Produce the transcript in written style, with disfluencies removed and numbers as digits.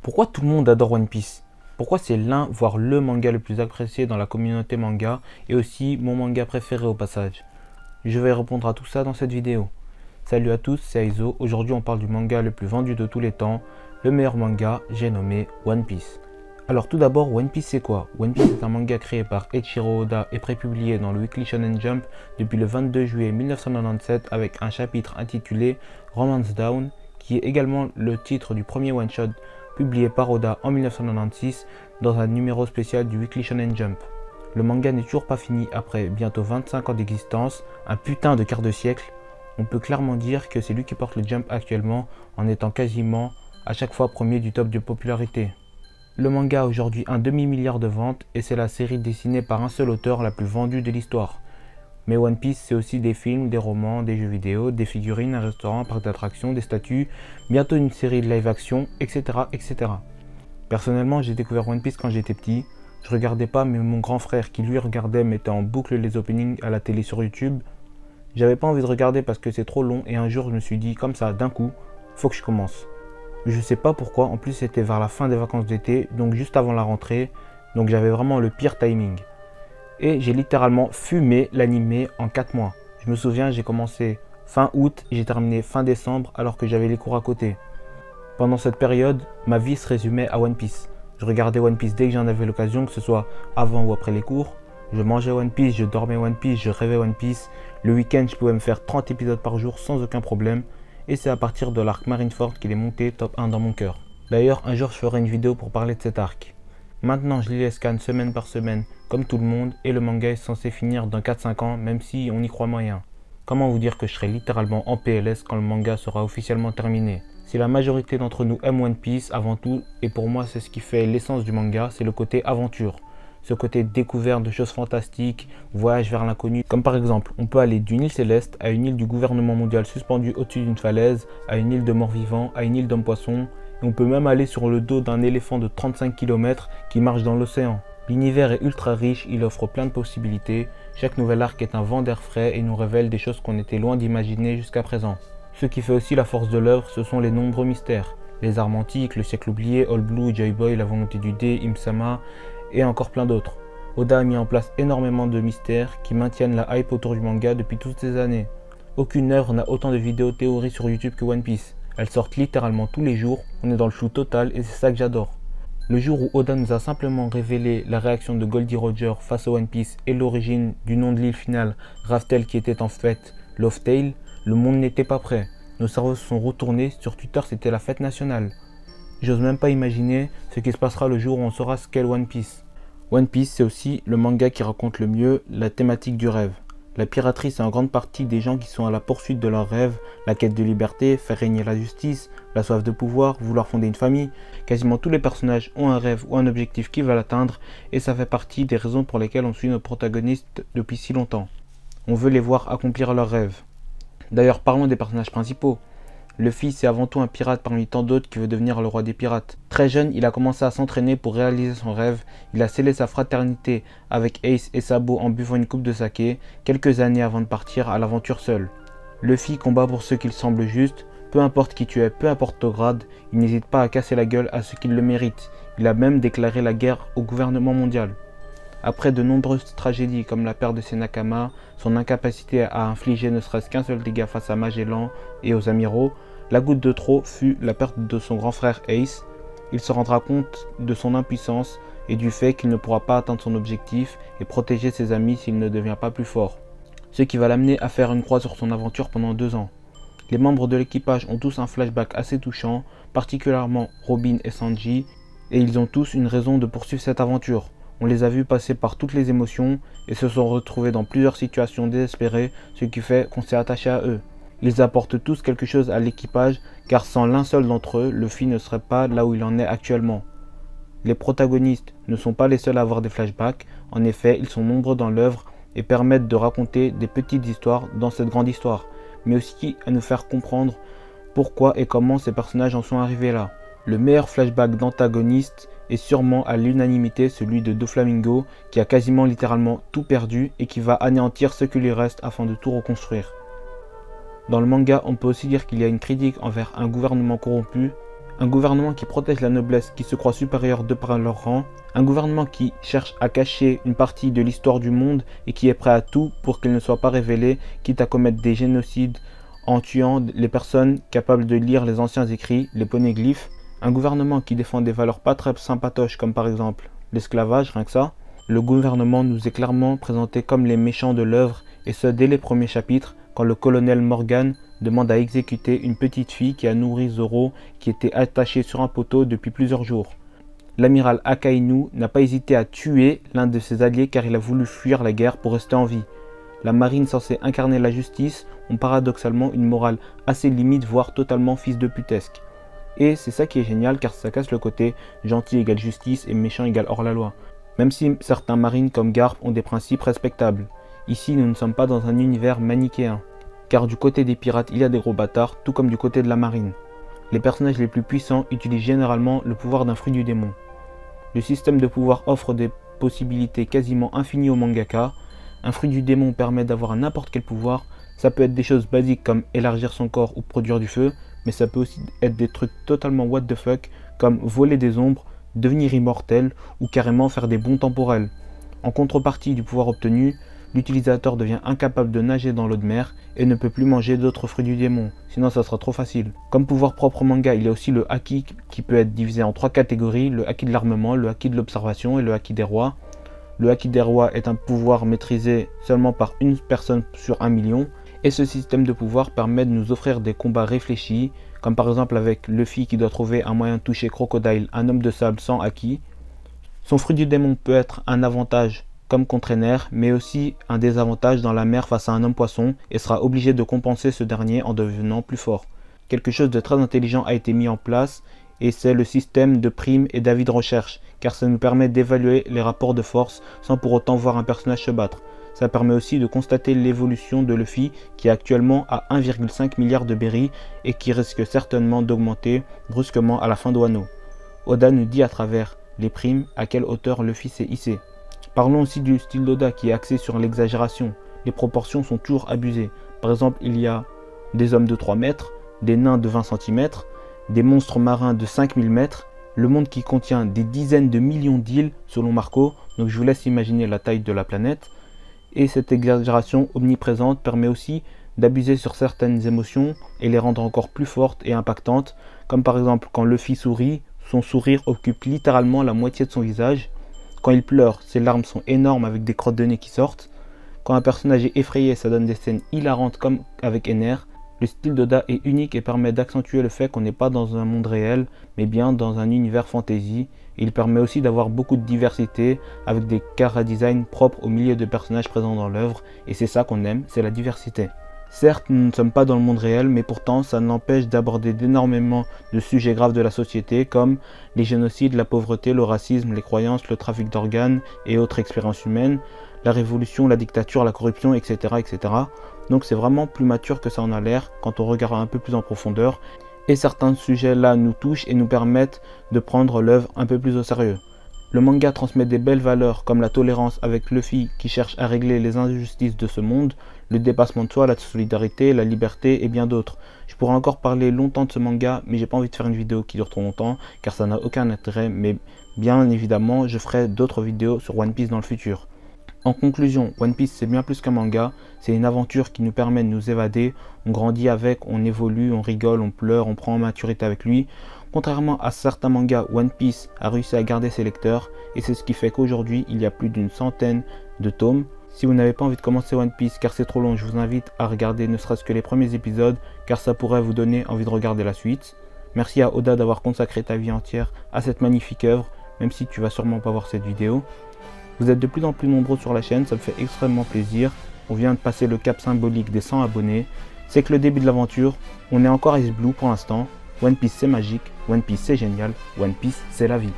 Pourquoi tout le monde adore One Piece? Pourquoi c'est l'un, voire le manga le plus apprécié dans la communauté manga et aussi mon manga préféré au passage? Je vais répondre à tout ça dans cette vidéo. Salut à tous, c'est Aizo. Aujourd'hui on parle du manga le plus vendu de tous les temps, le meilleur manga, j'ai nommé One Piece. Alors tout d'abord, One Piece c'est quoi? One Piece est un manga créé par Eiichiro Oda et prépublié dans le Weekly Shonen Jump depuis le 22 juillet 1997 avec un chapitre intitulé Romance Dawn, qui est également le titre du premier one-shot publié par Oda en 1996 dans un numéro spécial du Weekly Shonen Jump. Le manga n'est toujours pas fini après bientôt 25 ans d'existence, un putain de quart de siècle. On peut clairement dire que c'est lui qui porte le Jump actuellement en étant quasiment à chaque fois premier du top de popularité. Le manga a aujourd'hui un demi-milliard de ventes et c'est la série dessinée par un seul auteur la plus vendue de l'histoire. Mais One Piece c'est aussi des films, des romans, des jeux vidéo, des figurines, un restaurant, un parc d'attractions, des statues, bientôt une série de live action, etc. etc. Personnellement j'ai découvert One Piece quand j'étais petit. Je regardais pas mais mon grand frère qui lui regardait mettait en boucle les openings à la télé sur YouTube. J'avais pas envie de regarder parce que c'est trop long et un jour je me suis dit comme ça d'un coup, faut que je commence. Je sais pas pourquoi, en plus c'était vers la fin des vacances d'été, donc juste avant la rentrée, donc j'avais vraiment le pire timing. Et j'ai littéralement fumé l'animé en 4 mois. Je me souviens, j'ai commencé fin août et j'ai terminé fin décembre alors que j'avais les cours à côté. Pendant cette période, ma vie se résumait à One Piece. Je regardais One Piece dès que j'en avais l'occasion, que ce soit avant ou après les cours. Je mangeais One Piece, je dormais One Piece, je rêvais One Piece. Le week-end, je pouvais me faire 30 épisodes par jour sans aucun problème. Et c'est à partir de l'arc Marineford qu'il est monté top 1 dans mon cœur. D'ailleurs, un jour je ferai une vidéo pour parler de cet arc. Maintenant, je lis les scans semaine par semaine, comme tout le monde, et le manga est censé finir dans 4-5 ans, même si on y croit moyen. Comment vous dire que je serai littéralement en PLS quand le manga sera officiellement terminé? Si la majorité d'entre nous aime One Piece avant tout, et pour moi c'est ce qui fait l'essence du manga, c'est le côté aventure. Ce côté découverte de choses fantastiques, voyage vers l'inconnu. Comme par exemple, on peut aller d'une île céleste à une île du gouvernement mondial suspendue au-dessus d'une falaise, à une île de morts-vivants, à une île d'hommes-poissons. Et on peut même aller sur le dos d'un éléphant de 35 km qui marche dans l'océan. L'univers est ultra riche, il offre plein de possibilités. Chaque nouvel arc est un vent d'air frais et nous révèle des choses qu'on était loin d'imaginer jusqu'à présent. Ce qui fait aussi la force de l'œuvre, ce sont les nombreux mystères. Les armes antiques, le siècle oublié, All Blue, Joy Boy, la volonté du dé, Im-sama et encore plein d'autres. Oda a mis en place énormément de mystères qui maintiennent la hype autour du manga depuis toutes ces années. Aucune œuvre n'a autant de vidéos théories sur YouTube que One Piece. Elles sortent littéralement tous les jours, on est dans le flou total et c'est ça que j'adore. Le jour où Oda nous a simplement révélé la réaction de Goldie Roger face à One Piece et l'origine du nom de l'île finale, Raftel qui était en fait Love Tale, le monde n'était pas prêt. Nos cerveaux se sont retournés, sur Twitter c'était la fête nationale. J'ose même pas imaginer ce qui se passera le jour où on saura ce qu'est One Piece. One Piece c'est aussi le manga qui raconte le mieux la thématique du rêve. La piraterie c'est en grande partie des gens qui sont à la poursuite de leurs rêves, la quête de liberté, faire régner la justice, la soif de pouvoir, vouloir fonder une famille. Quasiment tous les personnages ont un rêve ou un objectif qu'ils veulent atteindre et ça fait partie des raisons pour lesquelles on suit nos protagonistes depuis si longtemps. On veut les voir accomplir leurs rêves. D'ailleurs parlons des personnages principaux. Luffy c'est avant tout un pirate parmi tant d'autres qui veut devenir le roi des pirates. Très jeune, il a commencé à s'entraîner pour réaliser son rêve. Il a scellé sa fraternité avec Ace et Sabo en buvant une coupe de saké, quelques années avant de partir à l'aventure seul. Luffy combat pour ce qu'il semble juste, peu importe qui tu es, peu importe ton grade, il n'hésite pas à casser la gueule à ceux qui le méritent. Il a même déclaré la guerre au gouvernement mondial. Après de nombreuses tragédies comme la perte de ses Nakama, son incapacité à infliger ne serait-ce qu'un seul dégât face à Magellan et aux amiraux, la goutte de trop fut la perte de son grand frère Ace. Il se rendra compte de son impuissance et du fait qu'il ne pourra pas atteindre son objectif et protéger ses amis s'il ne devient pas plus fort. Ce qui va l'amener à faire une croix sur son aventure pendant 2 ans. Les membres de l'équipage ont tous un flashback assez touchant, particulièrement Robin et Sanji, et ils ont tous une raison de poursuivre cette aventure. On les a vus passer par toutes les émotions et se sont retrouvés dans plusieurs situations désespérées, ce qui fait qu'on s'est attaché à eux. Ils apportent tous quelque chose à l'équipage car sans l'un seul d'entre eux, Luffy ne serait pas là où il en est actuellement. Les protagonistes ne sont pas les seuls à avoir des flashbacks, en effet ils sont nombreux dans l'œuvre et permettent de raconter des petites histoires dans cette grande histoire, mais aussi à nous faire comprendre pourquoi et comment ces personnages en sont arrivés là. Le meilleur flashback d'antagoniste est sûrement à l'unanimité celui de Doflamingo qui a quasiment littéralement tout perdu et qui va anéantir ce qui lui reste afin de tout reconstruire. Dans le manga, on peut aussi dire qu'il y a une critique envers un gouvernement corrompu, un gouvernement qui protège la noblesse qui se croit supérieure de par leur rang, un gouvernement qui cherche à cacher une partie de l'histoire du monde et qui est prêt à tout pour qu'elle ne soit pas révélée, quitte à commettre des génocides en tuant les personnes capables de lire les anciens écrits, les poneglyphes, un gouvernement qui défend des valeurs pas très sympatoches comme par exemple l'esclavage, rien que ça. Le gouvernement nous est clairement présenté comme les méchants de l'œuvre, et ce dès les premiers chapitres, quand le colonel Morgan demande à exécuter une petite fille qui a nourri Zoro, qui était attachée sur un poteau depuis plusieurs jours. L'amiral Akainu n'a pas hésité à tuer l'un de ses alliés car il a voulu fuir la guerre pour rester en vie. La marine censée incarner la justice ont paradoxalement une morale assez limite, voire totalement fils de putesque. Et c'est ça qui est génial car ça casse le côté gentil égale justice et méchant égale hors la loi. Même si certains marines comme Garp ont des principes respectables. Ici nous ne sommes pas dans un univers manichéen. Car du côté des pirates il y a des gros bâtards, tout comme du côté de la marine. Les personnages les plus puissants utilisent généralement le pouvoir d'un fruit du démon. Le système de pouvoir offre des possibilités quasiment infinies au mangaka. Un fruit du démon permet d'avoir n'importe quel pouvoir. Ça peut être des choses basiques comme élargir son corps ou produire du feu, mais ça peut aussi être des trucs totalement what the fuck comme voler des ombres, devenir immortel ou carrément faire des bonds temporels. En contrepartie du pouvoir obtenu, l'utilisateur devient incapable de nager dans l'eau de mer et ne peut plus manger d'autres fruits du démon, sinon ça sera trop facile. Comme pouvoir propre au manga, il y a aussi le haki qui peut être divisé en 3 catégories, le haki de l'armement, le haki de l'observation et le haki des rois. Le haki des rois est un pouvoir maîtrisé seulement par une personne sur 1 million, et ce système de pouvoir permet de nous offrir des combats réfléchis, comme par exemple avec Luffy qui doit trouver un moyen de toucher Crocodile, un homme de sable sans haki. Son fruit du démon peut être un avantage comme contre Ener, mais aussi un désavantage dans la mer face à un homme poisson et sera obligé de compenser ce dernier en devenant plus fort. Quelque chose de très intelligent a été mis en place et c'est le système de primes et d'avis de recherche, car ça nous permet d'évaluer les rapports de force sans pour autant voir un personnage se battre. Ça permet aussi de constater l'évolution de Luffy qui est actuellement à 1,5 milliard de berries et qui risque certainement d'augmenter brusquement à la fin de Wano. Oda nous dit à travers les primes à quelle hauteur Luffy s'est hissé. Parlons aussi du style d'Oda qui est axé sur l'exagération. Les proportions sont toujours abusées. Par exemple, il y a des hommes de 3 mètres, des nains de 20 cm, des monstres marins de 5000 mètres, le monde qui contient des dizaines de millions d'îles selon Marco, donc je vous laisse imaginer la taille de la planète. Et cette exagération omniprésente permet aussi d'abuser sur certaines émotions et les rendre encore plus fortes et impactantes, comme par exemple quand Luffy sourit, son sourire occupe littéralement la moitié de son visage. Quand il pleure, ses larmes sont énormes avec des crottes de nez qui sortent. Quand un personnage est effrayé, ça donne des scènes hilarantes comme avec Ener. Le style d'Oda est unique et permet d'accentuer le fait qu'on n'est pas dans un monde réel, mais bien dans un univers fantasy. Il permet aussi d'avoir beaucoup de diversité avec des chara-design propres au milieu de personnages présents dans l'œuvre. Et c'est ça qu'on aime, c'est la diversité. Certes, nous ne sommes pas dans le monde réel, mais pourtant ça n'empêche d'aborder énormément de sujets graves de la société comme les génocides, la pauvreté, le racisme, les croyances, le trafic d'organes et autres expériences humaines, la révolution, la dictature, la corruption, etc. etc. Donc c'est vraiment plus mature que ça en a l'air quand on regarde un peu plus en profondeur. Et certains sujets là nous touchent et nous permettent de prendre l'œuvre un peu plus au sérieux. Le manga transmet des belles valeurs comme la tolérance avec Luffy qui cherche à régler les injustices de ce monde, le dépassement de soi, la solidarité, la liberté et bien d'autres. Je pourrais encore parler longtemps de ce manga, mais j'ai pas envie de faire une vidéo qui dure trop longtemps car ça n'a aucun intérêt, mais bien évidemment je ferai d'autres vidéos sur One Piece dans le futur. En conclusion, One Piece c'est bien plus qu'un manga, c'est une aventure qui nous permet de nous évader, on grandit avec, on évolue, on rigole, on pleure, on prend en maturité avec lui. Contrairement à certains mangas, One Piece a réussi à garder ses lecteurs et c'est ce qui fait qu'aujourd'hui il y a plus d'une centaine de tomes. Si vous n'avez pas envie de commencer One Piece car c'est trop long, je vous invite à regarder ne serait-ce que les premiers épisodes car ça pourrait vous donner envie de regarder la suite. Merci à Oda d'avoir consacré ta vie entière à cette magnifique œuvre, même si tu vas sûrement pas voir cette vidéo. Vous êtes de plus en plus nombreux sur la chaîne, ça me fait extrêmement plaisir. On vient de passer le cap symbolique des 100 abonnés. C'est que le début de l'aventure, on est encore Ice Blue pour l'instant. One Piece c'est magique, One Piece c'est génial, One Piece c'est la vie.